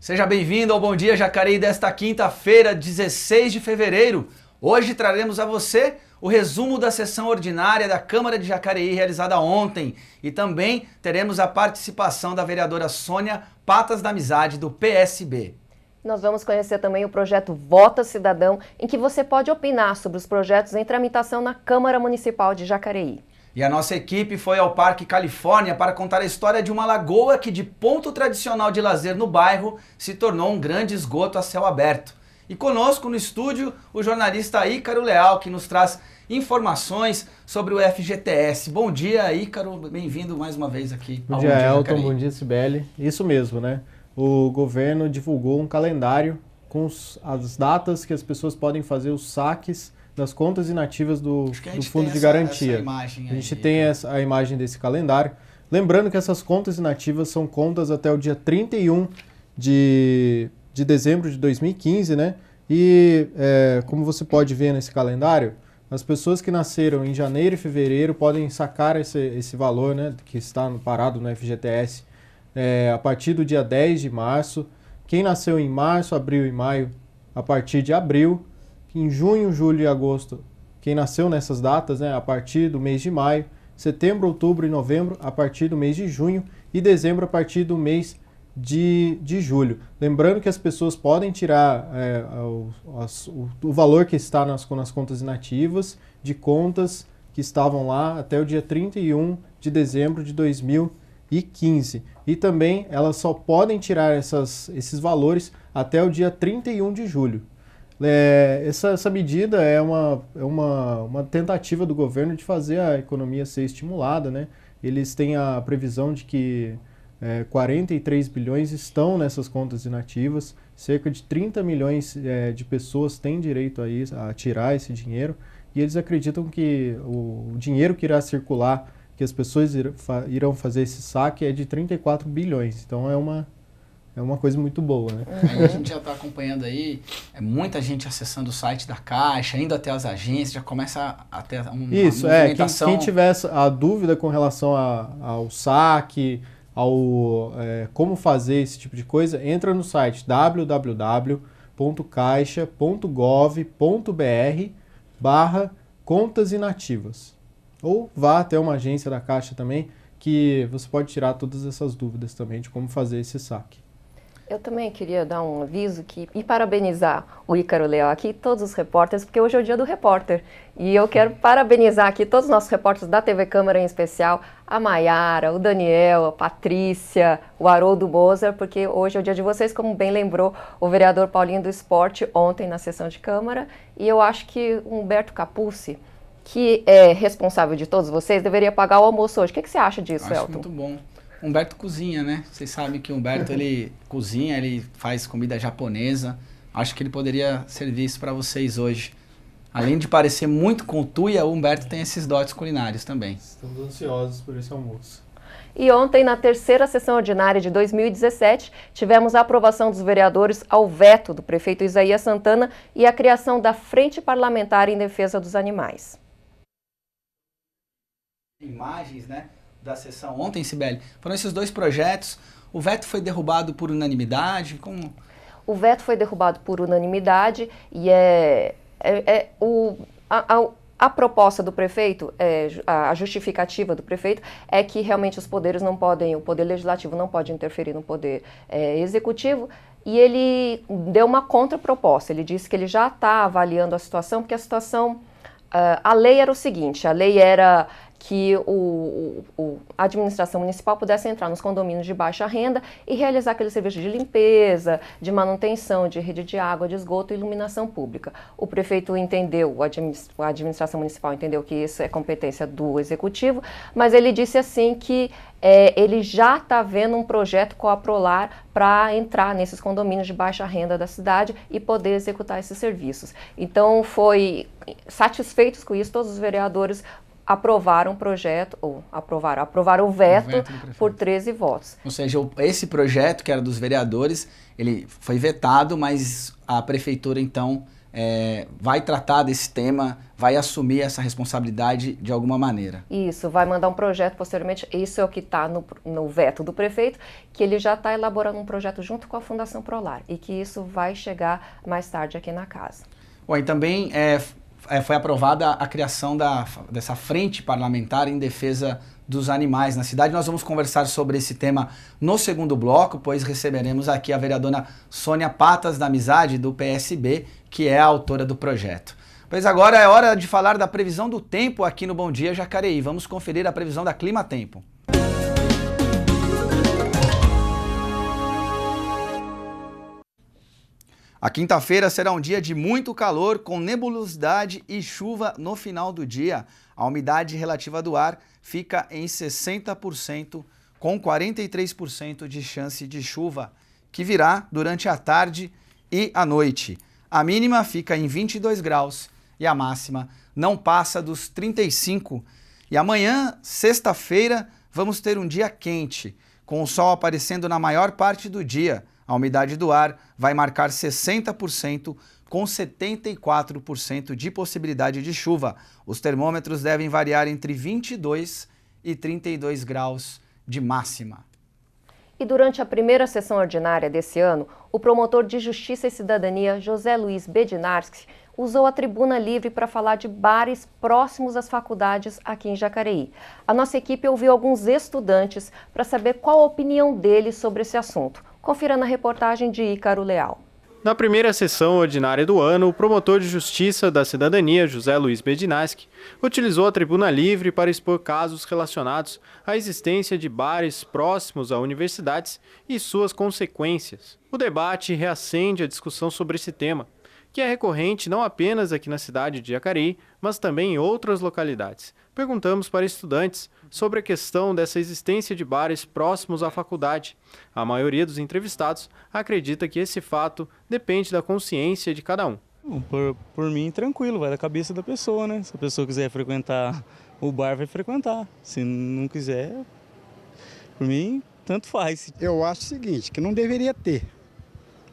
Seja bem-vindo ao Bom Dia Jacareí desta quinta-feira, 16 de fevereiro. Hoje traremos a você o resumo da sessão ordinária da Câmara de Jacareí realizada ontem e também teremos a participação da vereadora Sônia Patas da Amizade, do PSB. Nós vamos conhecer também o projeto Vota Cidadão, em que você pode opinar sobre os projetos em tramitação na Câmara Municipal de Jacareí. E a nossa equipe foi ao Parque Califórnia para contar a história de uma lagoa que, de ponto tradicional de lazer no bairro, se tornou um grande esgoto a céu aberto. E conosco no estúdio o jornalista Ícaro Leal, que nos traz informações sobre o FGTS. Bom dia, Ícaro, bem-vindo mais uma vez aqui. Bom dia, Elton, bom dia, Cibele. Isso mesmo, né? O governo divulgou um calendário com as datas que as pessoas podem fazer os saques das contas inativas do Fundo de Garantia. A gente tem a imagem desse calendário. Lembrando que essas contas inativas são contas até o dia 31 de dezembro de 2015, né? E como você pode ver nesse calendário, as pessoas que nasceram em janeiro e fevereiro podem sacar esse valor, né, que está parado no FGTS a partir do dia 10 de março. Quem nasceu em março, abril e maio, a partir de abril. Em junho, julho e agosto, quem nasceu nessas datas, né, a partir do mês de maio, setembro, outubro e novembro, a partir do mês de junho, e dezembro, a partir do mês de julho. Lembrando que as pessoas podem tirar o valor que está nas contas inativas, de contas que estavam lá até o dia 31 de dezembro de 2015. E também elas só podem tirar esses valores até o dia 31 de julho. Essa medida é uma tentativa do governo de fazer a economia ser estimulada, né? Eles têm a previsão de que 43 bilhões estão nessas contas inativas, cerca de 30 milhões de pessoas têm direito a tirar esse dinheiro, e eles acreditam que o dinheiro que irá circular, que as pessoas irão fazer esse saque, é de 34 bilhões. Então é uma coisa muito boa, né? A gente já está acompanhando aí, muita gente acessando o site da Caixa, indo até as agências, já começa a ter uma movimentação. Quem tiver a dúvida com relação ao saque, como fazer esse tipo de coisa, entra no site www.caixa.gov.br/contas inativas. Ou vá até uma agência da Caixa também, que você pode tirar todas essas dúvidas também de como fazer esse saque. Eu também queria dar um aviso e parabenizar o Ícaro Leal aqui e todos os repórteres, porque hoje é o dia do repórter. E eu quero parabenizar aqui todos os nossos repórteres da TV Câmara em especial, a Maiara, o Daniel, a Patrícia, o Haroldo Moser, porque hoje é o dia de vocês, como bem lembrou o vereador Paulinho do Esporte ontem na sessão de Câmara. E eu acho que o Humberto Capucci, que é responsável de todos vocês, deveria pagar o almoço hoje. O que você acha disso, Elton? Acho muito bom. Humberto cozinha, né? Vocês sabem que o Humberto, ele cozinha, ele faz comida japonesa. Acho que ele poderia servir isso para vocês hoje. Além de parecer muito com o Tuia, o Humberto tem esses dotes culinários também. Estamos ansiosos por esse almoço. E ontem, na terceira sessão ordinária de 2017, tivemos a aprovação dos vereadores ao veto do prefeito Isaías Santana e a criação da Frente Parlamentar em Defesa dos Animais. Imagens, né, da sessão ontem, Cibele, foram esses dois projetos. O veto foi derrubado por unanimidade? Como? O veto foi derrubado por unanimidade e a proposta do prefeito, a justificativa do prefeito é que realmente os poderes não podem, o poder legislativo não pode interferir no poder executivo, e ele deu uma contraproposta. Ele disse que ele já está avaliando a situação, porque a situação, a lei era o seguinte, a lei era que a administração municipal pudesse entrar nos condomínios de baixa renda e realizar aquele serviço de limpeza, de manutenção, de rede de água, de esgoto e iluminação pública. O prefeito entendeu, a administração municipal entendeu que isso é competência do executivo, mas ele disse assim que ele já está vendo um projeto com a Prolar para entrar nesses condomínios de baixa renda da cidade e poder executar esses serviços. Então, satisfeitos com isso, todos os vereadores aprovaram o projeto, aprovaram o veto por 13 votos. Ou seja, esse projeto, que era dos vereadores, ele foi vetado, mas a prefeitura, então, vai tratar desse tema, vai assumir essa responsabilidade de alguma maneira. Isso, vai mandar um projeto posteriormente, isso é o que está no veto do prefeito, que ele já está elaborando um projeto junto com a Fundação Prolar e que isso vai chegar mais tarde aqui na casa. Bom, e também foi aprovada a criação dessa frente parlamentar em defesa dos animais na cidade. Nós vamos conversar sobre esse tema no segundo bloco, pois receberemos aqui a vereadora Sônia Patas da Amizade, do PSB, que é a autora do projeto. Pois agora é hora de falar da previsão do tempo aqui no Bom Dia Jacareí. Vamos conferir a previsão da Clima Tempo. A quinta-feira será um dia de muito calor, com nebulosidade e chuva no final do dia. A umidade relativa do ar fica em 60%, com 43% de chance de chuva, que virá durante a tarde e a noite. A mínima fica em 22 graus e a máxima não passa dos 35. E amanhã, sexta-feira, vamos ter um dia quente, com o sol aparecendo na maior parte do dia. A umidade do ar vai marcar 60%, com 74% de possibilidade de chuva. Os termômetros devem variar entre 22 e 32 graus de máxima. E durante a primeira sessão ordinária desse ano, o promotor de Justiça e Cidadania, José Luiz Bednarski, usou a tribuna livre para falar de bares próximos às faculdades aqui em Jacareí. A nossa equipe ouviu alguns estudantes para saber qual a opinião deles sobre esse assunto. Confira na reportagem de Ícaro Leal. Na primeira sessão ordinária do ano, o promotor de Justiça da Cidadania, José Luiz Bednarski, utilizou a tribuna livre para expor casos relacionados à existência de bares próximos a universidades e suas consequências. O debate reacende a discussão sobre esse tema, que é recorrente não apenas aqui na cidade de Jacareí, mas também em outras localidades. Perguntamos para estudantes sobre a questão dessa existência de bares próximos à faculdade. A maioria dos entrevistados acredita que esse fato depende da consciência de cada um. Por mim, tranquilo, vai da cabeça da pessoa, né? Se a pessoa quiser frequentar o bar, vai frequentar. Se não quiser, por mim, tanto faz. Eu acho o seguinte, que não deveria ter.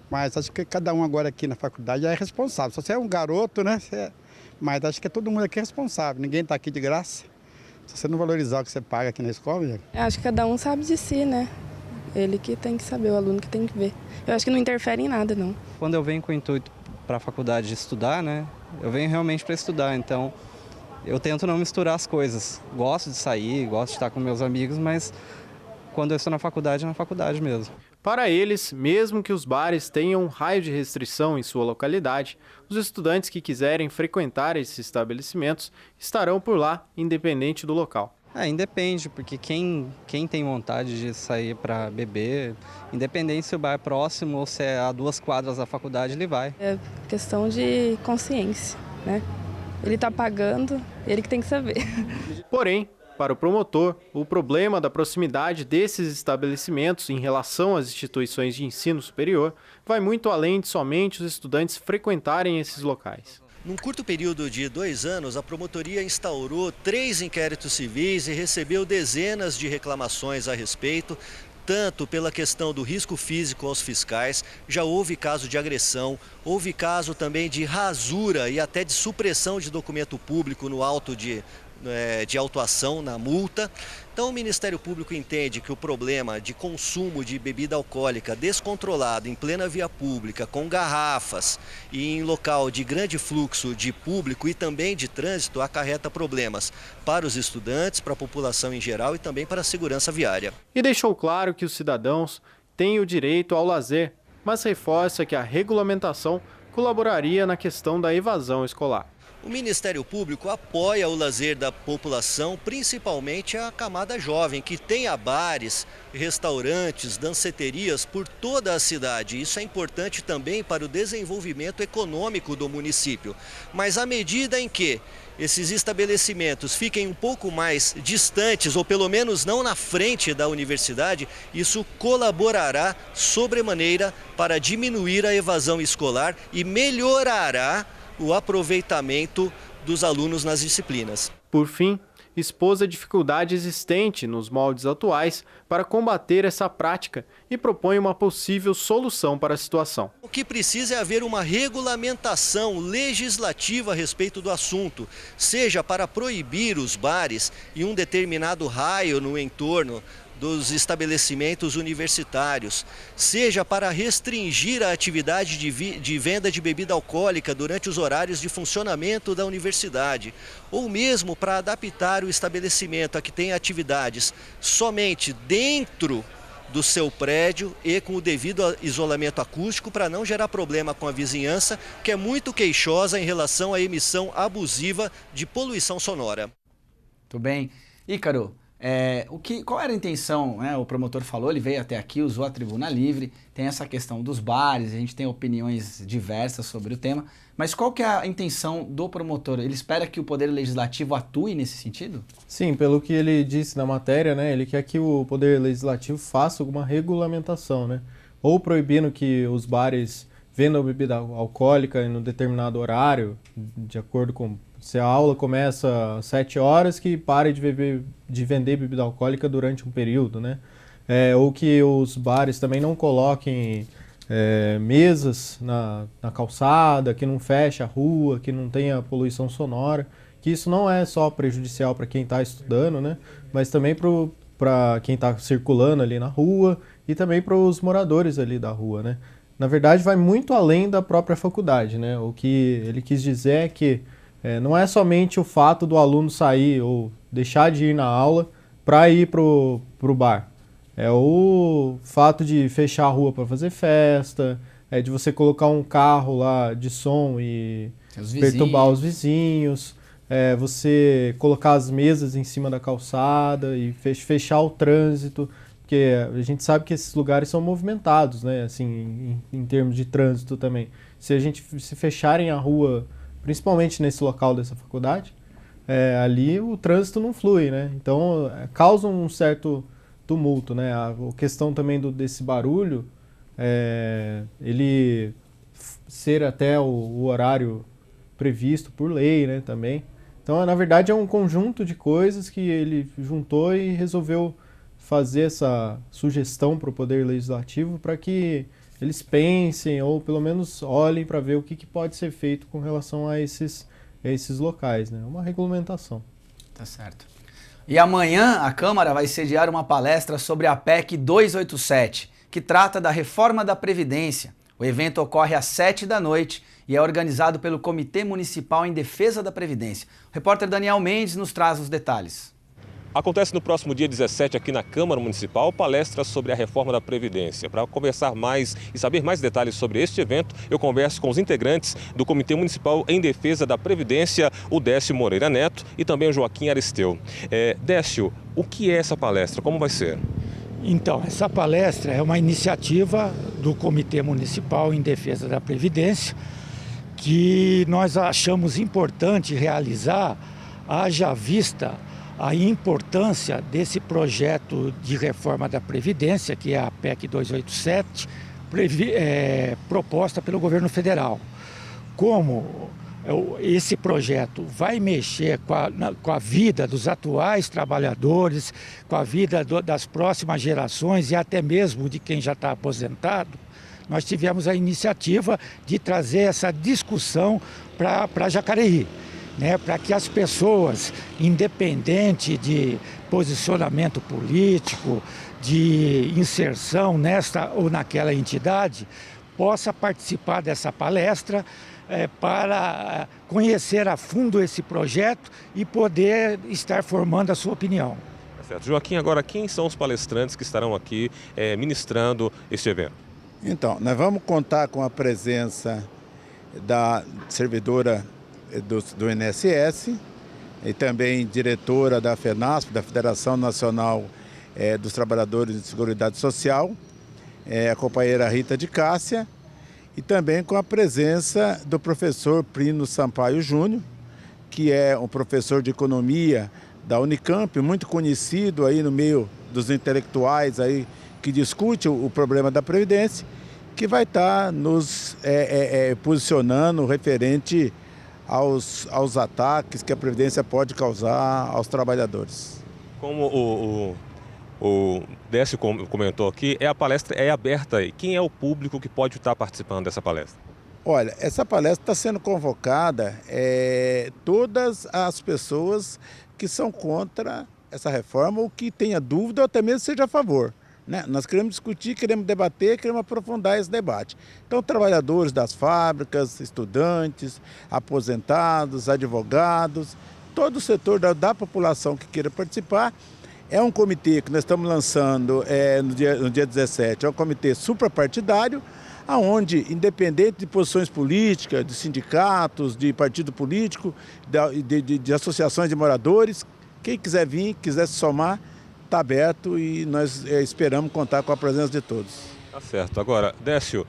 Mas acho que cada um agora aqui na faculdade é responsável. Só você é um garoto, né? Mas acho que todo mundo aqui é responsável. Ninguém está aqui de graça. Se você não valorizar o que você paga aqui na escola, já... Acho que cada um sabe de si, né? Ele que tem que saber, o aluno que tem que ver. Eu acho que não interfere em nada, não. Quando eu venho com o intuito para a faculdade de estudar, né? Eu venho realmente para estudar, então eu tento não misturar as coisas. Gosto de sair, gosto de estar com meus amigos, mas quando eu estou na faculdade, é na faculdade mesmo. Para eles, mesmo que os bares tenham um raio de restrição em sua localidade, os estudantes que quiserem frequentar esses estabelecimentos estarão por lá, independente do local. Independe, porque quem tem vontade de sair para beber, independente se o bar é próximo ou se é a 2 quadras da faculdade, ele vai. É questão de consciência, né? Ele está pagando, ele que tem que saber. Porém, para o promotor, o problema da proximidade desses estabelecimentos em relação às instituições de ensino superior vai muito além de somente os estudantes frequentarem esses locais. Num curto período de 2 anos, a promotoria instaurou 3 inquéritos civis e recebeu dezenas de reclamações a respeito, tanto pela questão do risco físico aos fiscais, já houve caso de agressão, houve caso também de rasura e até de supressão de documento público no auto de autuação na multa. Então o Ministério Público entende que o problema de consumo de bebida alcoólica descontrolado em plena via pública, com garrafas e em local de grande fluxo de público e também de trânsito, acarreta problemas para os estudantes, para a população em geral e também para a segurança viária. E deixou claro que os cidadãos têm o direito ao lazer, mas reforça que a regulamentação colaboraria na questão da evasão escolar. O Ministério Público apoia o lazer da população, principalmente a camada jovem, que tenha bares, restaurantes, danceterias por toda a cidade. Isso é importante também para o desenvolvimento econômico do município. Mas à medida em que esses estabelecimentos fiquem um pouco mais distantes, ou pelo menos não na frente da universidade, isso colaborará sobremaneira para diminuir a evasão escolar e melhorará o aproveitamento dos alunos nas disciplinas. Por fim, expôs a dificuldade existente nos moldes atuais para combater essa prática e propõe uma possível solução para a situação. O que precisa é haver uma regulamentação legislativa a respeito do assunto, seja para proibir os bares em um determinado raio no entorno dos estabelecimentos universitários, seja para restringir a atividade de venda de bebida alcoólica durante os horários de funcionamento da universidade, ou mesmo para adaptar o estabelecimento a que tenha atividades somente dentro do seu prédio e com o devido isolamento acústico para não gerar problema com a vizinhança, que é muito queixosa em relação à emissão abusiva de poluição sonora. Muito bem. Ícaro, qual era a intenção, né? O promotor falou, ele veio até aqui, usou a tribuna livre, tem essa questão dos bares, a gente tem opiniões diversas sobre o tema, mas qual que é a intenção do promotor? Ele espera que o Poder Legislativo atue nesse sentido? Sim, pelo que ele disse na matéria, né, ele quer que o Poder Legislativo faça alguma regulamentação, né? Ou proibindo que os bares vendam bebida alcoólica em um determinado horário, de acordo com... Se a aula começa às 7 horas, que pare de vender bebida alcoólica durante um período, né? Ou que os bares também não coloquem mesas na calçada, que não feche a rua, que não tenha poluição sonora, que isso não é só prejudicial para quem está estudando, né? Mas também para quem está circulando ali na rua e também para os moradores ali da rua, né? Na verdade, vai muito além da própria faculdade, né? O que ele quis dizer é que não é somente o fato do aluno sair ou deixar de ir na aula para ir pro bar. É o fato de fechar a rua para fazer festa, de você colocar um carro lá de som e perturbar os vizinhos, você colocar as mesas em cima da calçada e fechar o trânsito, porque a gente sabe que esses lugares são movimentados, né? Assim, em termos de trânsito também. Se fecharem a rua, principalmente nesse local dessa faculdade, ali o trânsito não flui, né? Então, causa um certo tumulto, né? A questão também desse barulho, ele ser até o horário previsto por lei, né, também. Então, na verdade, é um conjunto de coisas que ele juntou e resolveu fazer essa sugestão para o Poder Legislativo para que eles pensem ou pelo menos olhem para ver o que pode ser feito com relação a esses locais, né? Uma regulamentação. Tá certo. E amanhã a Câmara vai sediar uma palestra sobre a PEC 287, que trata da reforma da Previdência. O evento ocorre às 19h e é organizado pelo Comitê Municipal em Defesa da Previdência. O repórter Daniel Mendes nos traz os detalhes. Acontece no próximo dia 17 aqui na Câmara Municipal, palestra sobre a reforma da Previdência. Para conversar mais e saber mais detalhes sobre este evento, eu converso com os integrantes do Comitê Municipal em Defesa da Previdência, o Décio Moreira Neto e também o Joaquim Aristeu. Décio, o que é essa palestra? Como vai ser? Então, essa palestra é uma iniciativa do Comitê Municipal em Defesa da Previdência que nós achamos importante realizar, haja vista a importância desse projeto de reforma da Previdência, que é a PEC 287, proposta pelo governo federal. Como esse projeto vai mexer com a vida dos atuais trabalhadores, com a vida das próximas gerações e até mesmo de quem já está aposentado, nós tivemos a iniciativa de trazer essa discussão para Jacareí. Para que as pessoas, independente de posicionamento político, de inserção nesta ou naquela entidade, possa participar dessa palestra para conhecer a fundo esse projeto e poder estar formando a sua opinião. Certo. Joaquim, agora quem são os palestrantes que estarão aqui ministrando este evento? Então, nós vamos contar com a presença da servidora do INSS e também diretora da FENASP, da Federação Nacional dos Trabalhadores de Seguridade Social, a companheira Rita de Cássia, e também com a presença do professor Plínio Sampaio Júnior, que é um professor de economia da Unicamp, muito conhecido aí no meio dos intelectuais aí que discute o problema da Previdência, que vai estar nos posicionando referente aos ataques que a Previdência pode causar aos trabalhadores. Como o Décio comentou aqui, a palestra é aberta. Quem é o público que pode estar participando dessa palestra? Olha, essa palestra está sendo convocada todas as pessoas que são contra essa reforma ou que tenha dúvida ou até mesmo seja a favor. Né? Nós queremos discutir, queremos debater, queremos aprofundar esse debate. Então, trabalhadores das fábricas, estudantes, aposentados, advogados, todo o setor da população que queira participar. É um comitê que nós estamos lançando no dia 17, é um comitê suprapartidário, onde, independente de posições políticas, de sindicatos, de partido político, de associações de moradores, quem quiser vir, quiser se somar, está aberto e nós esperamos contar com a presença de todos. Tá certo. Agora, Décio,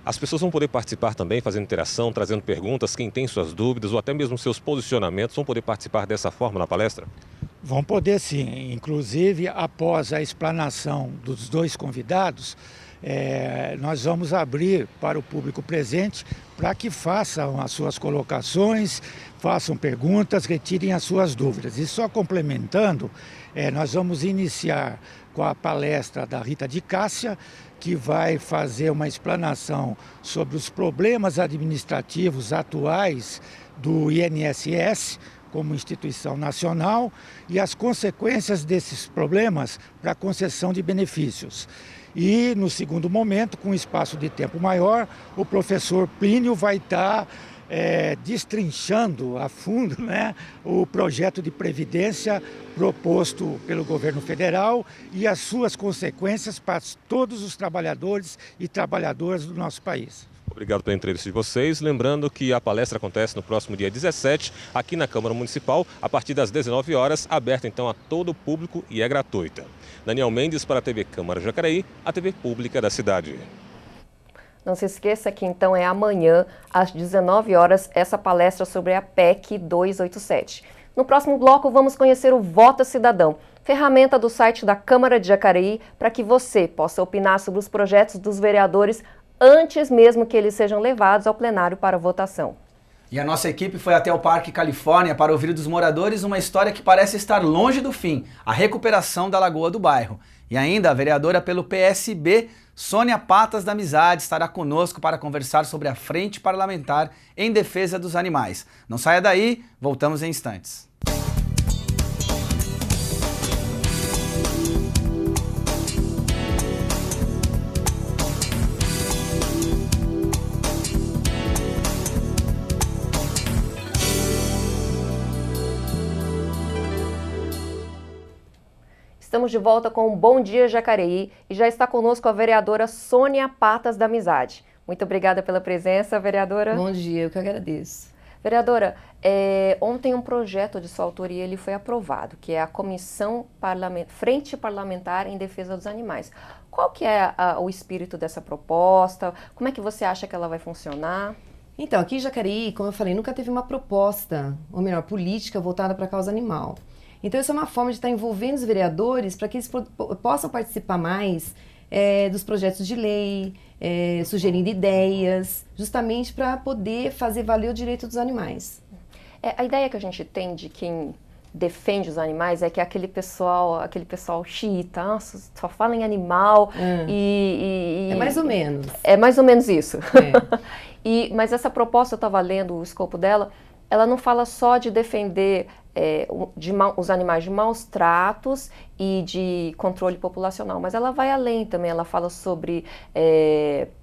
as pessoas vão poder participar também, fazendo interação, trazendo perguntas, quem tem suas dúvidas ou até mesmo seus posicionamentos, vão poder participar dessa forma na palestra? Vão poder sim, inclusive após a explanação dos dois convidados, nós vamos abrir para o público presente para que façam as suas colocações, façam perguntas, retirem as suas dúvidas. E só complementando, nós vamos iniciar com a palestra da Rita de Cássia, que vai fazer uma explanação sobre os problemas administrativos atuais do INSS, como instituição nacional, e as consequências desses problemas para a concessão de benefícios. E, no segundo momento, com um espaço de tempo maior, o professor Plínio vai estar destrinchando a fundo, né, o projeto de previdência proposto pelo governo federal e as suas consequências para todos os trabalhadores e trabalhadoras do nosso país. Obrigado pela entrevista de vocês. Lembrando que a palestra acontece no próximo dia 17, aqui na Câmara Municipal, a partir das 19 horas, aberta então a todo o público e é gratuita. Daniel Mendes para a TV Câmara Jacareí, a TV pública da cidade. Não se esqueça que então é amanhã, às 19 horas, essa palestra sobre a PEC 287. No próximo bloco, vamos conhecer o Vota Cidadão, ferramenta do site da Câmara de Jacareí, para que você possa opinar sobre os projetos dos vereadores antes mesmo que eles sejam levados ao plenário para votação. E a nossa equipe foi até o Parque Califórnia para ouvir dos moradores uma história que parece estar longe do fim, a recuperação da lagoa do bairro. E ainda a vereadora pelo PSB, Sônia Patas da Amizade, estará conosco para conversar sobre a Frente Parlamentar em Defesa dos Animais. Não saia daí, voltamos em instantes. Estamos de volta com o Bom Dia Jacareí e já está conosco a vereadora Sônia Patas da Amizade. Muito obrigada pela presença, vereadora. Bom dia, eu que agradeço. Vereadora, ontem um projeto de sua autoria ele foi aprovado, que é a Frente Parlamentar em Defesa dos Animais. Qual que é o espírito dessa proposta? Como é que você acha que ela vai funcionar? Então, aqui em Jacareí, como eu falei, nunca teve uma proposta, ou melhor, política voltada para a causa animal. Então, isso é uma forma de estar envolvendo os vereadores para que eles possam participar mais dos projetos de lei, sugerindo ideias, justamente para poder fazer valer o direito dos animais. A ideia que a gente tem de quem defende os animais é que aquele pessoal xiita, só fala em animal É mais ou menos. É mais ou menos isso. Mas essa proposta, eu estava lendo o escopo dela, ela não fala só de defender os animais de maus tratos e de controle populacional, mas ela vai além também, ela fala sobre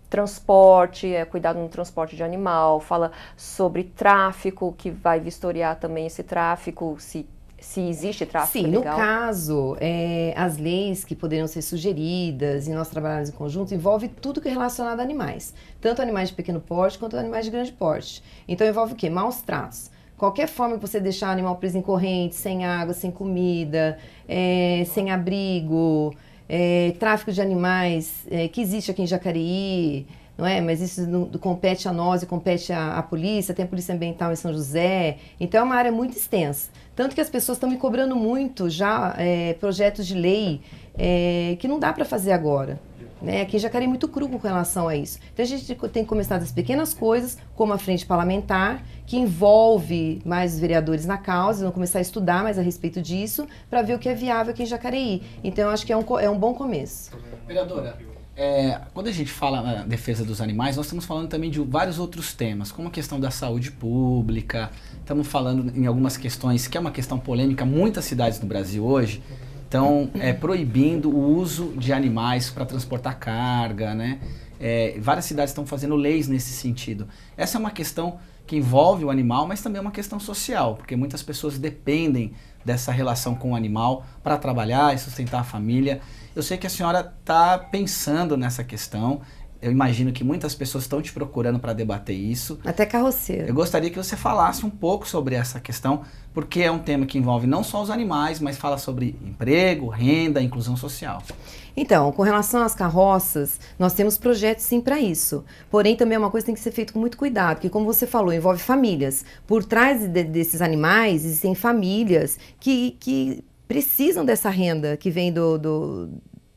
transporte, cuidado no transporte de animal, fala sobre tráfico, que vai vistoriar também esse tráfico, se existe tráfico legal. Sim, no caso, as leis que poderiam ser sugeridas e nós trabalharmos em conjunto envolve tudo que é relacionado a animais, tanto animais de pequeno porte quanto animais de grande porte. Então envolve o quê? Maus tratos. Qualquer forma que você deixar o animal preso em corrente, sem água, sem comida, sem abrigo, tráfico de animais, que existe aqui em Jacareí, não é? Mas isso não compete a nós e compete à polícia, tem a Polícia Ambiental em São José, então é uma área muito extensa. Tanto que as pessoas estão me cobrando muito já projetos de lei que não dá para fazer agora. Né? Aqui em Jacareí é muito cru com relação a isso. Então a gente tem que começar das pequenas coisas, como a frente parlamentar, que envolve mais os vereadores na causa, vão começar a estudar mais a respeito disso, para ver o que é viável aqui em Jacareí. Então eu acho que é um bom começo. Vereadora, quando a gente fala na defesa dos animais, nós estamos falando também de vários outros temas, como a questão da saúde pública, estamos falando em algumas questões, que é uma questão polêmica, muitas cidades no Brasil hoje estão proibindo o uso de animais para transportar carga, né? Várias cidades estão fazendo leis nesse sentido. Essa é uma questão que envolve o animal, mas também é uma questão social, porque muitas pessoas dependem dessa relação com o animal para trabalhar e sustentar a família. Eu sei que a senhora está pensando nessa questão. Eu imagino que muitas pessoas estão te procurando para debater isso. Até carroceiro. Eu gostaria que você falasse um pouco sobre essa questão, porque é um tema que envolve não só os animais, mas fala sobre emprego, renda, inclusão social. Então, com relação às carroças, nós temos projetos sim para isso. Porém, também é uma coisa que tem que ser feita com muito cuidado, porque como você falou, envolve famílias. Por trás desses animais, existem famílias que precisam dessa renda que vem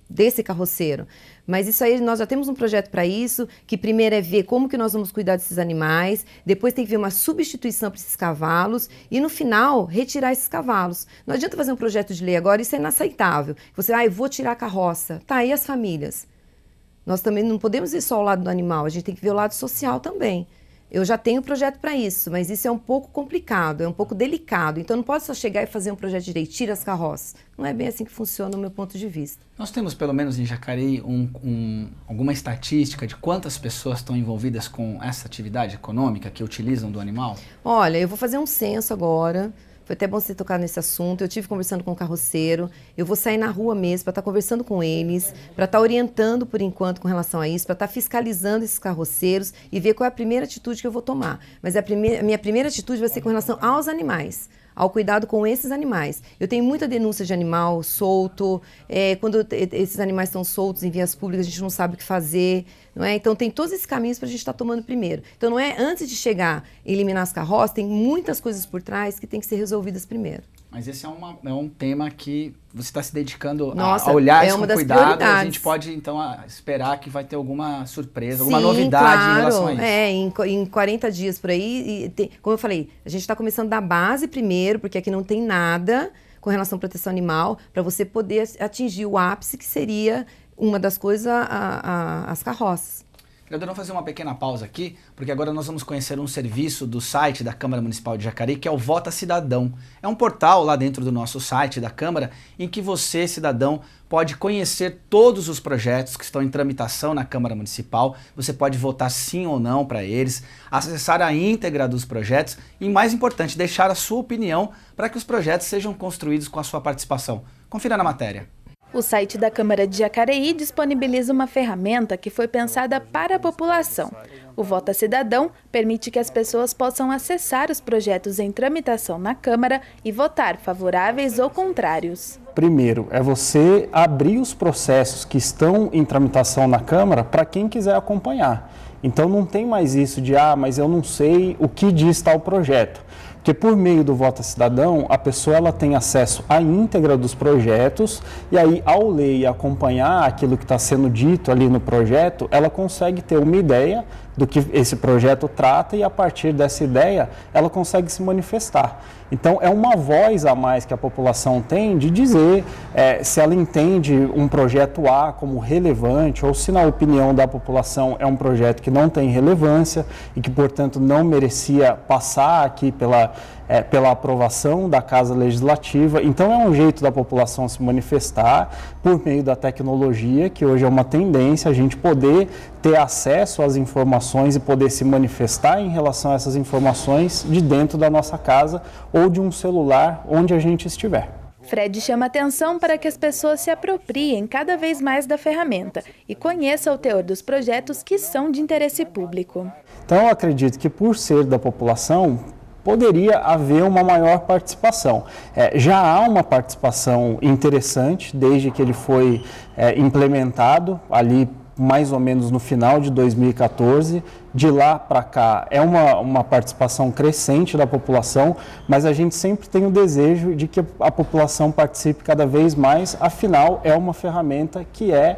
desse carroceiro. Mas isso aí, nós já temos um projeto para isso, que primeiro é ver como que nós vamos cuidar desses animais, depois tem que ver uma substituição para esses cavalos e no final retirar esses cavalos. Não adianta fazer um projeto de lei agora, isso é inaceitável. Você, eu vou tirar a carroça. Tá, e as famílias? Nós também não podemos ir só ao lado do animal, a gente tem que ver o lado social também. Eu já tenho projeto para isso, mas isso é um pouco complicado, é um pouco delicado. Então não posso só chegar e fazer um projeto de lei, tira as carroças. Não é bem assim que funciona no meu ponto de vista. Nós temos pelo menos em Jacareí alguma estatística de quantas pessoas estão envolvidas com essa atividade econômica que utilizam do animal? Olha, eu vou fazer um censo agora. Foi até bom você tocar nesse assunto. Eu estive conversando com o carroceiro. Eu vou sair na rua mesmo para estar conversando com eles, para estar orientando por enquanto com relação a isso, para estar fiscalizando esses carroceiros e ver qual é a primeira atitude que eu vou tomar. Mas a minha primeira atitude vai ser com relação aos animais, ao cuidado com esses animais. Eu tenho muita denúncia de animal solto, quando esses animais estão soltos em vias públicas, a gente não sabe o que fazer, não é? Então tem todos esses caminhos para a gente estar tomando primeiro. Então não é antes de chegar e eliminar as carroças, tem muitas coisas por trás que tem que ser resolvidas primeiro. Mas esse é um tema que você está se dedicando Nossa, a olhar isso uma com das cuidado. prioridades. A gente pode, então, esperar que vai ter alguma surpresa, Sim, alguma novidade claro. em relação a isso. Em 40 dias por aí, como eu falei, a gente está começando da base primeiro, porque aqui não tem nada com relação à proteção animal, para você poder atingir o ápice, que seria uma das coisas, as carroças. Vereador, vamos fazer uma pequena pausa aqui, porque agora nós vamos conhecer um serviço do site da Câmara Municipal de Jacareí, que é o Vota Cidadão. É um portal lá dentro do nosso site da Câmara, em que você, cidadão, pode conhecer todos os projetos que estão em tramitação na Câmara Municipal. Você pode votar sim ou não para eles, acessar a íntegra dos projetos e, mais importante, deixar a sua opinião para que os projetos sejam construídos com a sua participação. Confira na matéria. O site da Câmara de Jacareí disponibiliza uma ferramenta que foi pensada para a população. O Vota Cidadão permite que as pessoas possam acessar os projetos em tramitação na Câmara e votar favoráveis ou contrários. Primeiro, é você abrir os processos que estão em tramitação na Câmara para quem quiser acompanhar. Então não tem mais isso de, mas eu não sei o que diz tal projeto. Porque por meio do Vota Cidadão, a pessoa ela tem acesso à íntegra dos projetos e aí, ao ler e acompanhar aquilo que está sendo dito ali no projeto, ela consegue ter uma ideia do que esse projeto trata e, a partir dessa ideia, ela consegue se manifestar. Então, é uma voz a mais que a população tem de dizer se ela entende um projeto A como relevante ou se, na opinião da população, é um projeto que não tem relevância e que, portanto, não merecia passar aqui pela aprovação da Casa Legislativa. Então, é um jeito da população se manifestar por meio da tecnologia, que hoje é uma tendência, a gente poder ter acesso às informações e poder se manifestar em relação a essas informações de dentro da nossa casa ou de um celular onde a gente estiver. Fred chama atenção para que as pessoas se apropriem cada vez mais da ferramenta e conheçam o teor dos projetos que são de interesse público. Então, eu acredito que, por ser da população, poderia haver uma maior participação. Já há uma participação interessante desde que ele foi implementado ali mais ou menos no final de 2014. De lá para cá é uma participação crescente da população, mas a gente sempre tem o desejo de que a população participe cada vez mais, afinal é uma ferramenta que é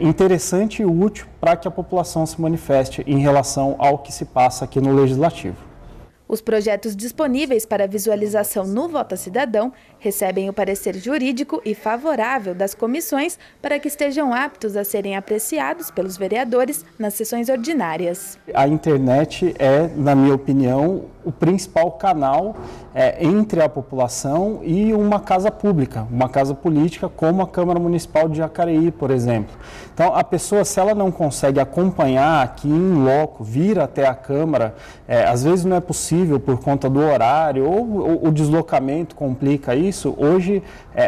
interessante e útil para que a população se manifeste em relação ao que se passa aqui no Legislativo. Os projetos disponíveis para visualização no Vota Cidadão recebem o parecer jurídico e favorável das comissões para que estejam aptos a serem apreciados pelos vereadores nas sessões ordinárias. A internet é, na minha opinião, o principal canal entre a população e uma casa pública, uma casa política como a Câmara Municipal de Jacareí, por exemplo. Então, a pessoa, se ela não consegue acompanhar aqui em loco, vir até a Câmara, às vezes não é possível por conta do horário ou o deslocamento complica isso. Hoje,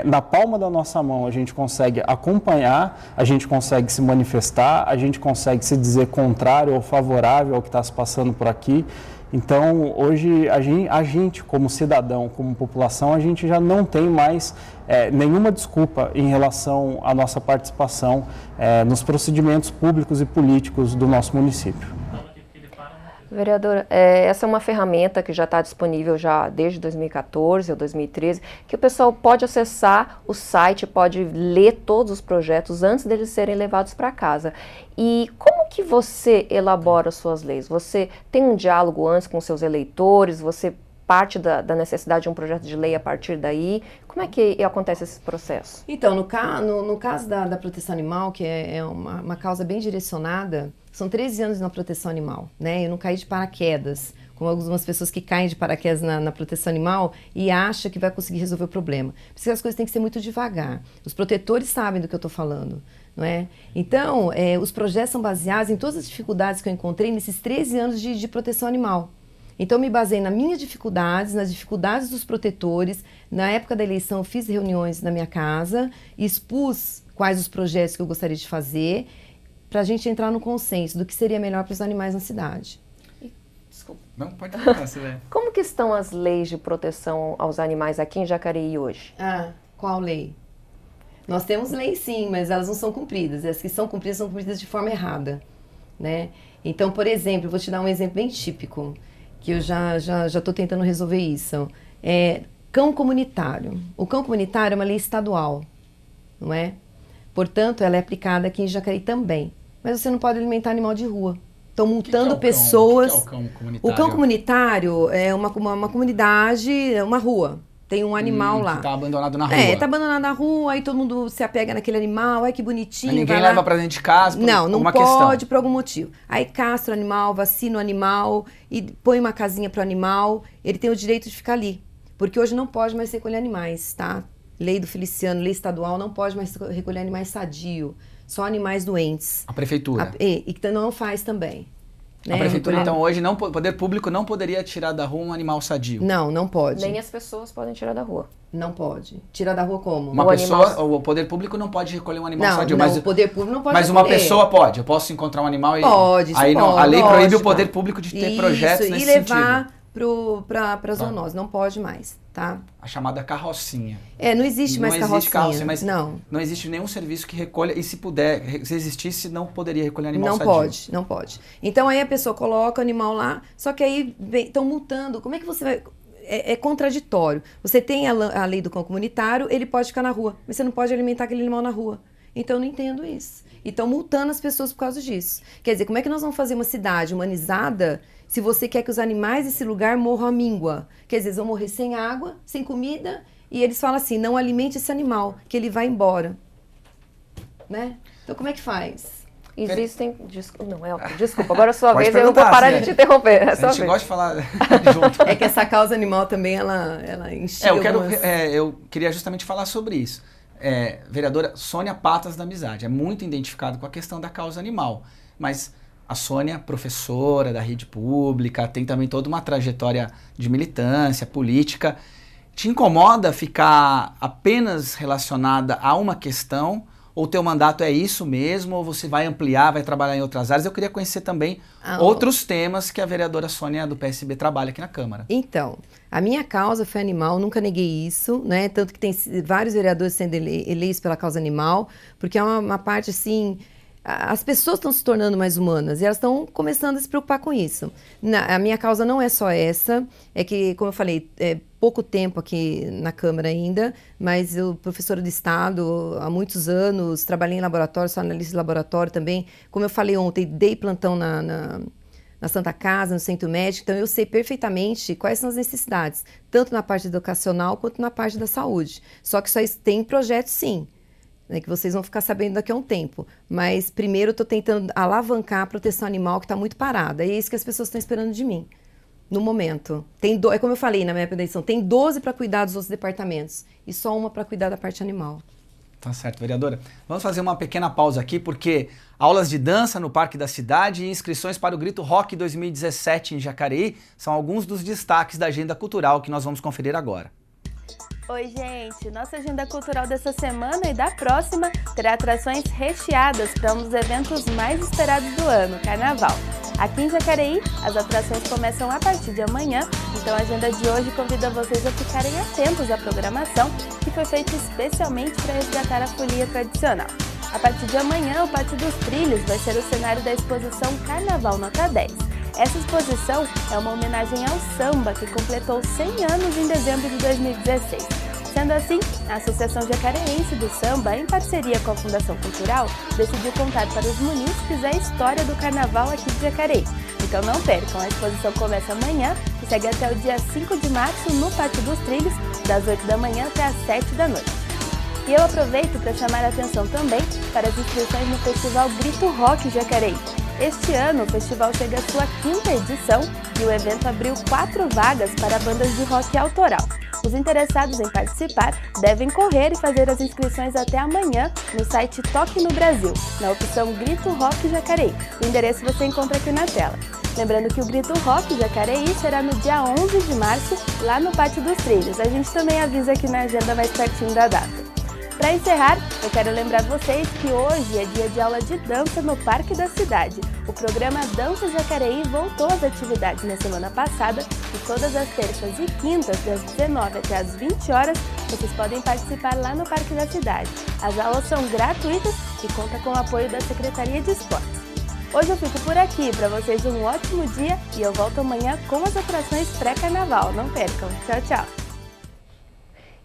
na palma da nossa mão, a gente consegue acompanhar, a gente consegue se manifestar, a gente consegue se dizer contrário ou favorável ao que está se passando por aqui. Então, hoje, a gente como cidadão, como população, a gente já não tem mais nenhuma desculpa em relação à nossa participação nos procedimentos públicos e políticos do nosso município. Vereadora, essa é uma ferramenta que já está disponível já desde 2014 ou 2013, que o pessoal pode acessar o site, pode ler todos os projetos antes deles serem levados para casa. E como que você elabora suas leis? Você tem um diálogo antes com seus eleitores? Você parte da necessidade de um projeto de lei a partir daí? Como é que acontece esse processo? Então, no caso da proteção animal, que é uma causa bem direcionada, são 13 anos na proteção animal, né? Eu não caí de paraquedas, como algumas pessoas que caem de paraquedas na proteção animal e acham que vai conseguir resolver o problema. Por isso que as coisas têm que ser muito devagar. Os protetores sabem do que eu estou falando, não é? Então, os projetos são baseados em todas as dificuldades que eu encontrei nesses 13 anos de proteção animal. Então, eu me baseei nas minhas dificuldades, nas dificuldades dos protetores. Na época da eleição, eu fiz reuniões na minha casa, expus quais os projetos que eu gostaria de fazer, para a gente entrar no consenso do que seria melhor para os animais na cidade. Desculpa. Não, pode falar, Silvia. Como que estão as leis de proteção aos animais aqui em Jacareí hoje? Qual lei? Nós temos leis sim, mas elas não são cumpridas. As que são cumpridas de forma errada, né? Então, por exemplo, vou te dar um exemplo bem típico, que eu já estou tentando resolver isso. Cão comunitário. O cão comunitário é uma lei estadual, não é? Portanto, ela é aplicada aqui em Jacareí também. Mas você não pode alimentar animal de rua. Estão multando pessoas. O que é o cão comunitário? O cão comunitário é uma comunidade, uma rua. Tem um animal lá. Que está abandonado na rua. Está abandonado na rua, aí todo mundo se apega naquele animal, ai que bonitinho. Mas ninguém leva para dentro de casa por não questão. Pode por algum motivo. Aí castra o animal, vacina o animal e põe uma casinha para o animal. Ele tem o direito de ficar ali. Porque hoje não pode mais recolher animais, tá? Lei do Feliciano, lei estadual, não pode mais recolher animais sadios, só animais doentes. A prefeitura. E que não faz também. Né? A prefeitura, então, hoje, o poder público não poderia tirar da rua um animal sadio? Não pode. Nem as pessoas podem tirar da rua. Não pode. Tirar da rua como? O poder público não pode recolher um animal sadio. Mas o poder público não pode Mas recolher. uma pessoa pode? Eu posso encontrar um animal e... Pode, aí pode. A lei proíbe o poder público de ter projetos nesse sentido. E levar para zoonose. Não pode mais, tá? A chamada carrocinha. Não existe mais carrocinha. Existe carrocinha, mas não existe nenhum serviço que recolha. E se existisse, não poderia recolher animal sadio. Não pode. Então aí a pessoa coloca o animal lá, só que aí estão multando. Como é que você vai... É contraditório. Você tem a lei do cão comunitário, ele pode ficar na rua, mas você não pode alimentar aquele animal na rua. Então eu não entendo isso. E estão multando as pessoas por causa disso. Quer dizer, como é que nós vamos fazer uma cidade humanizada se você quer que os animais desse lugar morram à míngua? Quer dizer, eles vão morrer sem água, sem comida, e eles falam assim, não alimente esse animal, que ele vai embora. Né? Então como é que faz? Existem... Desculpa, agora é a sua vez, eu não vou parar de te interromper. A gente gosta de falar junto. É que essa causa animal também, ela encheu eu queria justamente falar sobre isso. Vereadora Sônia Patas da Amizade, é muito identificado com a questão da causa animal, mas a Sônia, professora da rede pública, tem também toda uma trajetória de militância política. Te incomoda ficar apenas relacionada a uma questão? Ou teu mandato é isso mesmo? Ou você vai ampliar, vai trabalhar em outras áreas? Eu queria conhecer também outros temas que a vereadora Sônia do PSB trabalha aqui na Câmara. Então, a minha causa foi animal, nunca neguei isso, né? Tanto que tem vários vereadores sendo eleitos pela causa animal, porque é uma parte, assim, as pessoas estão se tornando mais humanas e elas estão começando a se preocupar com isso. A minha causa não é só essa, é que, como eu falei, é pouco tempo aqui na Câmara ainda, mas eu, professora de Estado, há muitos anos, trabalhei em laboratório, sou analista de laboratório também. Como eu falei ontem, dei plantão na Santa Casa, no Centro Médico, então eu sei perfeitamente quais são as necessidades, tanto na parte educacional quanto na parte da saúde. Só que isso tem projetos, sim, né, que vocês vão ficar sabendo daqui a um tempo. Mas primeiro eu estou tentando alavancar a proteção animal, que está muito parada. E é isso que as pessoas estão esperando de mim, no momento. É como eu falei na minha apresentação, tem 12 para cuidar dos outros departamentos e só uma para cuidar da parte animal. Tá certo, vereadora. Vamos fazer uma pequena pausa aqui, porque aulas de dança no Parque da Cidade e inscrições para o Grito Rock 2017 em Jacareí são alguns dos destaques da agenda cultural que nós vamos conferir agora. Oi, gente! Nossa agenda cultural dessa semana e da próxima terá atrações recheadas para um dos eventos mais esperados do ano, Carnaval. Aqui em Jacareí, as atrações começam a partir de amanhã, então a agenda de hoje convida vocês a ficarem atentos à programação, que foi feita especialmente para resgatar a folia tradicional. A partir de amanhã, o Pátio dos Trilhos vai ser o cenário da exposição Carnaval Nota 10. Essa exposição é uma homenagem ao samba, que completou 100 anos em dezembro de 2016. Sendo assim, a Associação Jacareense do Samba, em parceria com a Fundação Cultural, decidiu contar para os munícipes a história do carnaval aqui de Jacareí. Então não percam, a exposição começa amanhã e segue até o dia 5 de março no Pátio dos Trilhos, das 8 da manhã até as 7 da noite. E eu aproveito para chamar a atenção também para as inscrições no Festival Grito Rock Jacareí. Este ano, o festival chega à sua 5ª edição e o evento abriu 4 vagas para bandas de rock autoral. Os interessados em participar devem correr e fazer as inscrições até amanhã no site Toque no Brasil, na opção Grito Rock Jacareí. O endereço você encontra aqui na tela. Lembrando que o Grito Rock Jacareí será no dia 11 de março, lá no Pátio dos Trilhos. A gente também avisa aqui na agenda mais pertinho da data. Para encerrar, eu quero lembrar vocês que hoje é dia de aula de dança no Parque da Cidade. O programa Dança Jacareí voltou às atividades na semana passada e todas as terças e quintas, das 19 até as 20 horas, vocês podem participar lá no Parque da Cidade. As aulas são gratuitas e contam com o apoio da Secretaria de Esportes. Hoje eu fico por aqui, para vocês um ótimo dia e eu volto amanhã com as atrações pré-carnaval. Não percam. Tchau, tchau!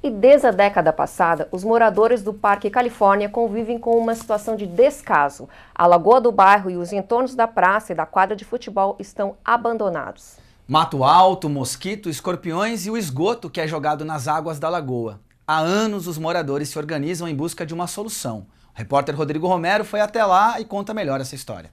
E desde a década passada, os moradores do Parque Califórnia convivem com uma situação de descaso. A lagoa do bairro e os entornos da praça e da quadra de futebol estão abandonados. Mato alto, mosquito, escorpiões e o esgoto que é jogado nas águas da lagoa. Há anos os moradores se organizam em busca de uma solução. O repórter Rodrigo Romero foi até lá e conta melhor essa história.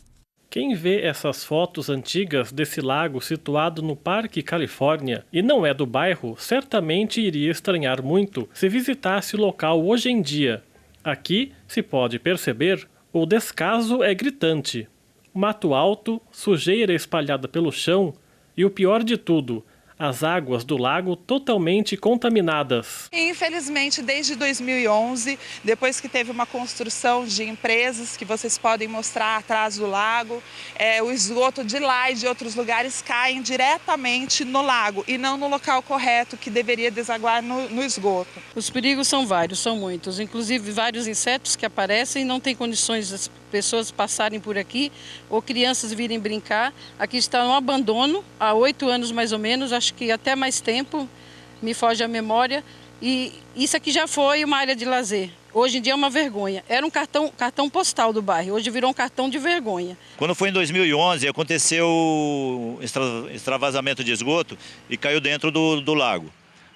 Quem vê essas fotos antigas desse lago situado no Parque Califórnia e não é do bairro, certamente iria estranhar muito se visitasse o local hoje em dia. Aqui, se pode perceber, o descaso é gritante. Mato alto, sujeira espalhada pelo chão e o pior de tudo, as águas do lago totalmente contaminadas. Infelizmente, desde 2011, depois que teve uma construção de empresas que vocês podem mostrar atrás do lago, o esgoto de lá e de outros lugares caem diretamente no lago e não no local correto que deveria desaguar no esgoto. Os perigos são vários, são muitos, inclusive vários insetos que aparecem e não tem condições das pessoas passarem por aqui ou crianças virem brincar. Aqui está um abandono, há 8 anos mais ou menos, acho que até mais tempo, me foge a memória, e isso aqui já foi uma área de lazer. Hoje em dia é uma vergonha. Era um cartão postal do bairro, hoje virou um cartão de vergonha. Quando foi em 2011, aconteceu extravasamento de esgoto e caiu dentro do lago.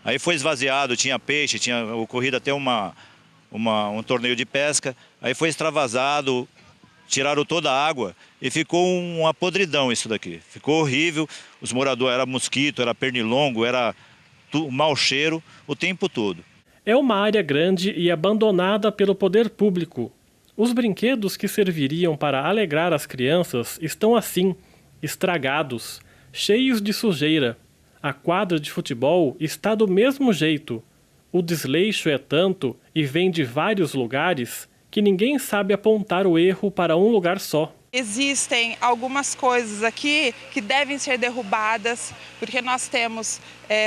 Aí foi esvaziado, tinha peixe, tinha ocorrido até um torneio de pesca, aí foi extravasado, tiraram toda a água e ficou uma podridão isso daqui. Ficou horrível, os moradores, era mosquito, era pernilongo, era mau cheiro o tempo todo. É uma área grande e abandonada pelo poder público. Os brinquedos que serviriam para alegrar as crianças estão assim, estragados, cheios de sujeira. A quadra de futebol está do mesmo jeito. O desleixo é tanto e vem de vários lugares que ninguém sabe apontar o erro para um lugar só. Existem algumas coisas aqui que devem ser derrubadas, porque nós temos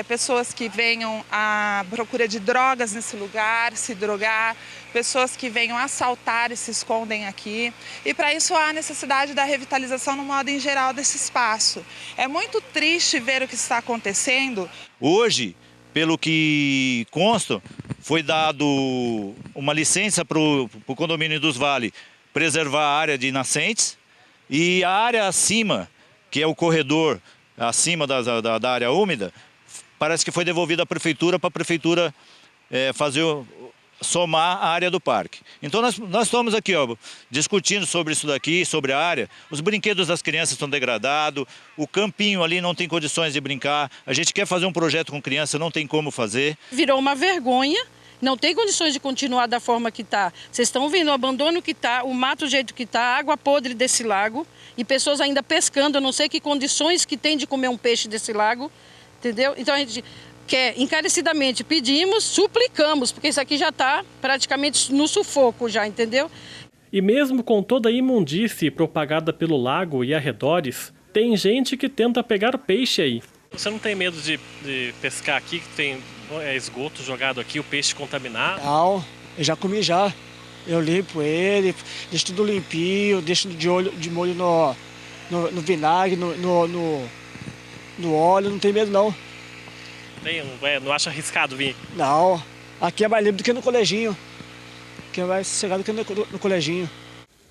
pessoas que venham à procura de drogas nesse lugar, se drogar, pessoas que venham assaltar e se escondem aqui. E para isso há necessidade da revitalização no modo em geral desse espaço. É muito triste ver o que está acontecendo. Hoje, pelo que consta, foi dado uma licença para o condomínio dos Vale preservar a área de nascentes e a área acima, que é o corredor acima da área úmida, parece que foi devolvida à prefeitura para a prefeitura somar a área do parque. Então nós estamos aqui discutindo sobre isso daqui, sobre a área. Os brinquedos das crianças estão degradados, o campinho ali não tem condições de brincar, a gente quer fazer um projeto com criança, não tem como fazer. Virou uma vergonha. Não tem condições de continuar da forma que está. Vocês estão vendo o abandono que está, o mato do jeito que está, a água podre desse lago e pessoas ainda pescando. Eu não sei que condições que tem de comer um peixe desse lago, entendeu? Então a gente quer encarecidamente, pedimos, suplicamos, porque isso aqui já está praticamente no sufoco já, entendeu? E mesmo com toda a imundície propagada pelo lago e arredores, tem gente que tenta pegar peixe aí. Você não tem medo de pescar aqui, que tem esgoto jogado aqui, o peixe contaminado? Não, eu já comi já. Eu limpo ele, deixo tudo limpinho, deixo de molho no vinagre, no óleo, não tem medo não. Não acha arriscado vir? Não, aqui é mais limpo do que no coleginho. Aqui é mais sossegado do que no coleginho.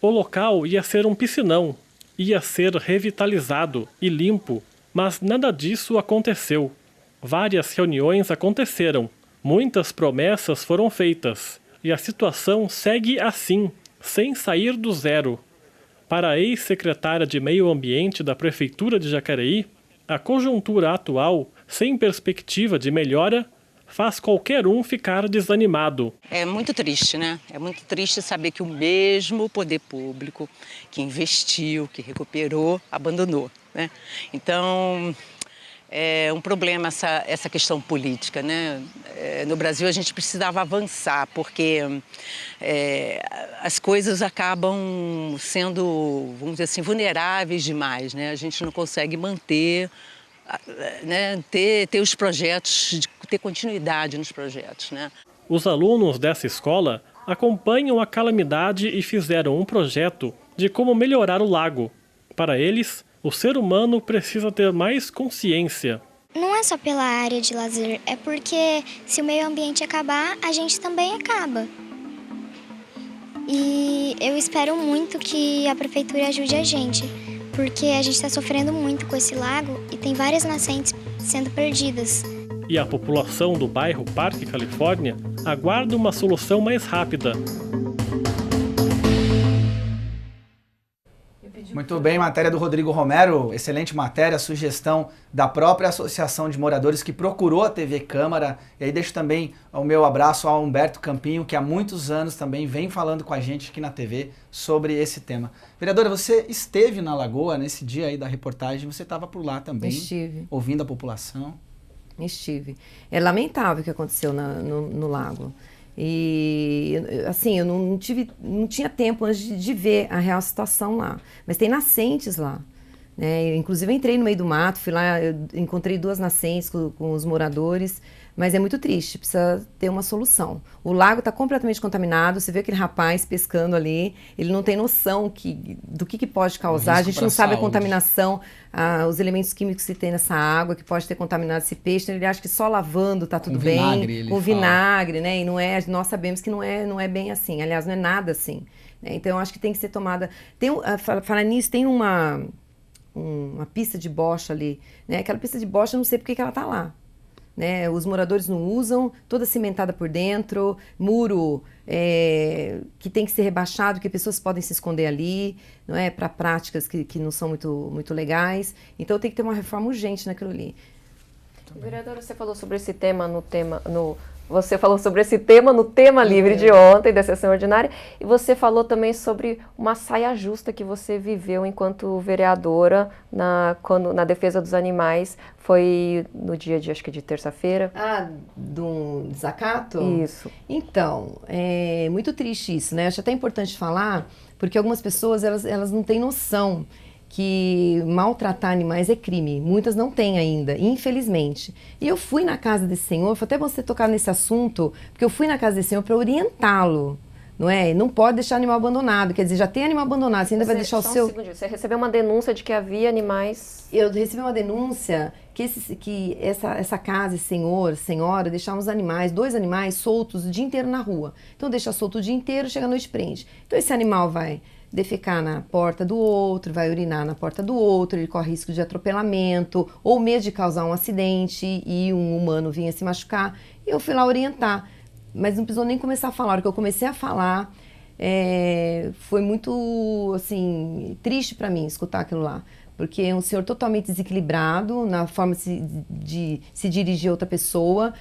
O local ia ser um piscinão, ia ser revitalizado e limpo, mas nada disso aconteceu. Várias reuniões aconteceram, muitas promessas foram feitas, e a situação segue assim, sem sair do zero. Para a ex-secretária de Meio Ambiente da Prefeitura de Jacareí, a conjuntura atual, sem perspectiva de melhora, faz qualquer um ficar desanimado. É muito triste, né? É muito triste saber que o mesmo poder público que investiu, que recuperou, abandonou, né? Então, é um problema essa questão política, né? No Brasil a gente precisava avançar, porque as coisas acabam sendo, vamos dizer assim, vulneráveis demais, né? A gente não consegue manter, né, ter os projetos, ter continuidade nos projetos, né? Os alunos dessa escola acompanham a calamidade e fizeram um projeto de como melhorar o lago. Para eles, o ser humano precisa ter mais consciência. Não é só pela área de lazer, é porque se o meio ambiente acabar, a gente também acaba. E eu espero muito que a prefeitura ajude a gente, porque a gente está sofrendo muito com esse lago e tem várias nascentes sendo perdidas. E a população do bairro Parque Califórnia aguarda uma solução mais rápida. Muito bem, matéria do Rodrigo Romero, excelente matéria, sugestão da própria Associação de Moradores que procurou a TV Câmara. E aí deixo também o meu abraço ao Humberto Campinho, que há muitos anos também vem falando com a gente aqui na TV sobre esse tema. Vereadora, você esteve na Lagoa nesse dia aí da reportagem, você estava por lá também, Estive. Ouvindo a população. Estive. É lamentável o que aconteceu no lago. E, assim, eu não tinha tempo antes de ver a real situação lá. Mas tem nascentes lá, né? Eu, inclusive, eu entrei no meio do mato, fui lá, eu encontrei 2 nascentes com os moradores. Mas é muito triste, precisa ter uma solução. O lago está completamente contaminado, você vê aquele rapaz pescando ali, ele não tem noção do que pode causar, a gente não sabe a contaminação, os elementos químicos que tem nessa água, que pode ter contaminado esse peixe, então ele acha que só lavando está tudo bem, com vinagre, né? E não é, nós sabemos que não é bem assim, aliás, não é nada assim. Né? Então eu acho que tem que ser tomada... Falar nisso, tem uma pista de bocha ali, né? Aquela pista de bocha, eu não sei porque que ela está lá. Né, os moradores não usam, toda cimentada por dentro, muro que tem que ser rebaixado, que pessoas podem se esconder ali, não é, para práticas que não são muito legais. Então tem que ter uma reforma urgente naquilo ali. Vereadora, você falou sobre esse tema Você falou sobre esse tema no tema livre de ontem, da sessão ordinária, e você falou também sobre uma saia justa que você viveu enquanto vereadora na defesa dos animais. Foi no dia acho que de terça-feira. Do desacato? Isso. Então, é muito triste isso, né? Acho até importante falar, Porque algumas pessoas, elas não têm noção que maltratar animais é crime. Muitas não têm ainda, infelizmente. E eu fui na casa desse senhor, foi até bom você tocar nesse assunto, porque eu fui na casa desse senhor para orientá-lo. Não é? Não pode deixar animal abandonado. Quer dizer, já tem animal abandonado, você ainda vai deixar o seu... Você recebeu uma denúncia de que havia animais... Eu recebi uma denúncia que essa casa, esse senhor, senhora, deixavam os animais, 2 animais soltos o dia inteiro na rua. Então deixa solto o dia inteiro, chega à noite e prende. Então esse animal vai defecar na porta do outro, vai urinar na porta do outro, ele corre risco de atropelamento, ou mesmo de causar um acidente e um humano vinha se machucar. E eu fui lá orientar. Mas não precisou nem começar a falar. A hora que eu comecei a falar, foi muito, assim, triste para mim escutar aquilo lá. Porque é um senhor totalmente desequilibrado na forma de se dirigir a outra pessoa,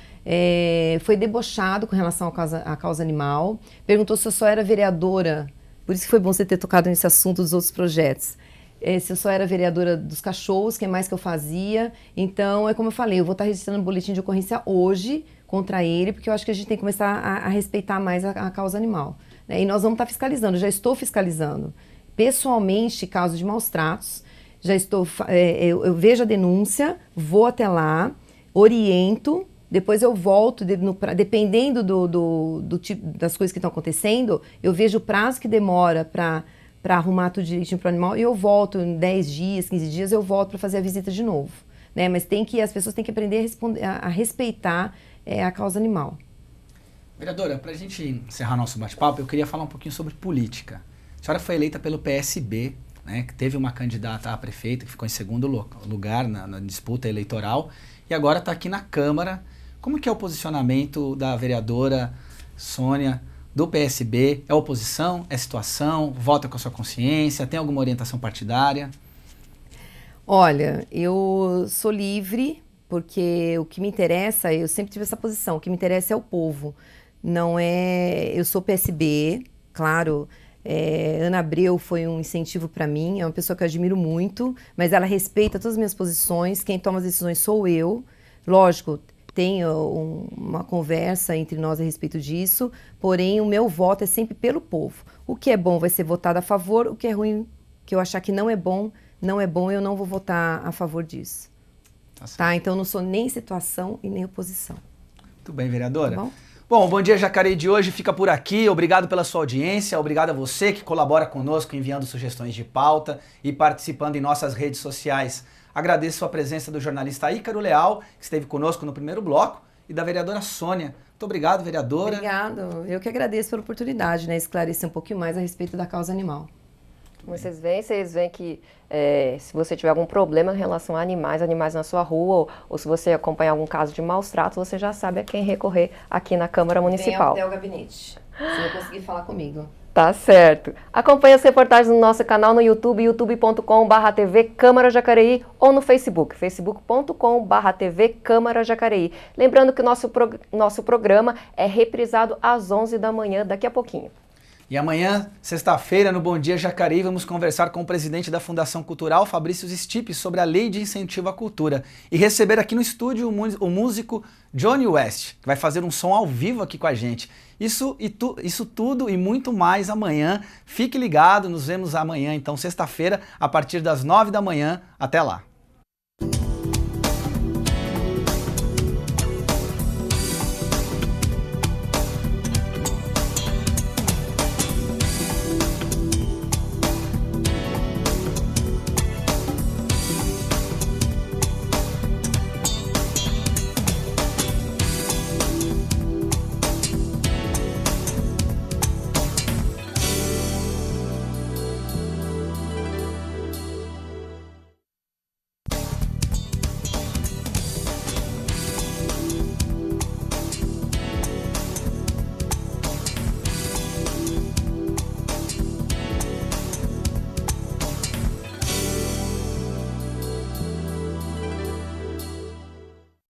foi debochado com relação à causa animal, perguntou se eu só era vereadora, por isso que foi bom você ter tocado nesse assunto dos outros projetos. Se eu só era vereadora dos cachorros, que mais que eu fazia. Então, é como eu falei, eu vou estar registrando um boletim de ocorrência hoje contra ele, porque eu acho que a gente tem que começar a respeitar mais a causa animal. Né? E nós vamos estar fiscalizando, já estou fiscalizando. Pessoalmente, casos de maus tratos, já estou, eu vejo a denúncia, vou até lá, oriento, depois eu volto, dependendo do tipo das coisas que estão acontecendo, eu vejo o prazo que demora para arrumar tudo direitinho para o animal, e eu volto em 10 dias, 15 dias, eu volto para fazer a visita de novo. Né? Mas as pessoas têm que aprender a respeitar a causa animal. Vereadora, para a gente encerrar nosso bate-papo, eu queria falar um pouquinho sobre política. A senhora foi eleita pelo PSB, né, que teve uma candidata a prefeita que ficou em segundo lugar na disputa eleitoral, e agora está aqui na Câmara. Como que é o posicionamento da vereadora Sônia do PSB? É oposição? É situação? Vota com a sua consciência? Tem alguma orientação partidária? Olha, eu sou livre, porque o que me interessa, eu sempre tive essa posição, o que me interessa é o povo. Não é... Eu sou PSB, claro, Ana Abreu foi um incentivo para mim, é uma pessoa que eu admiro muito, mas ela respeita todas as minhas posições, quem toma as decisões sou eu. Lógico, tem uma conversa entre nós a respeito disso, porém o meu voto é sempre pelo povo. O que é bom vai ser votado a favor, o que é ruim, que eu achar que não é bom, eu não vou votar a favor disso. Tá? Então não sou nem situação e nem oposição. Muito bem, vereadora. Tá bom? Bom, o Bom Dia Jacareí de hoje fica por aqui. Obrigado pela sua audiência, obrigado a você que colabora conosco enviando sugestões de pauta e participando em nossas redes sociais. Agradeço a presença do jornalista Ícaro Leal, que esteve conosco no primeiro bloco, e da vereadora Sônia. Muito obrigado, vereadora. Obrigado. Eu que agradeço pela oportunidade, né, esclarecer um pouquinho mais a respeito da causa animal. Vocês veem que se você tiver algum problema em relação a animais na sua rua, ou se você acompanhar algum caso de maus tratos, você já sabe a quem recorrer aqui na Câmara Municipal. Vem até o gabinete, se não conseguir falar comigo. Tá certo. Acompanhe as reportagens no nosso canal no YouTube, youtube.com/TV Câmara Jacareí, ou no Facebook, facebook.com/TV Câmara Jacareí. Lembrando que o nosso programa é reprisado às 11 da manhã, daqui a pouquinho. E amanhã, sexta-feira, no Bom Dia Jacareí, vamos conversar com o presidente da Fundação Cultural, Fabrício Stipe, sobre a Lei de Incentivo à Cultura. E receber aqui no estúdio o músico Johnny West, que vai fazer um som ao vivo aqui com a gente. Isso tudo e muito mais amanhã. Fique ligado, nos vemos amanhã, então, sexta-feira, a partir das 9 da manhã. Até lá!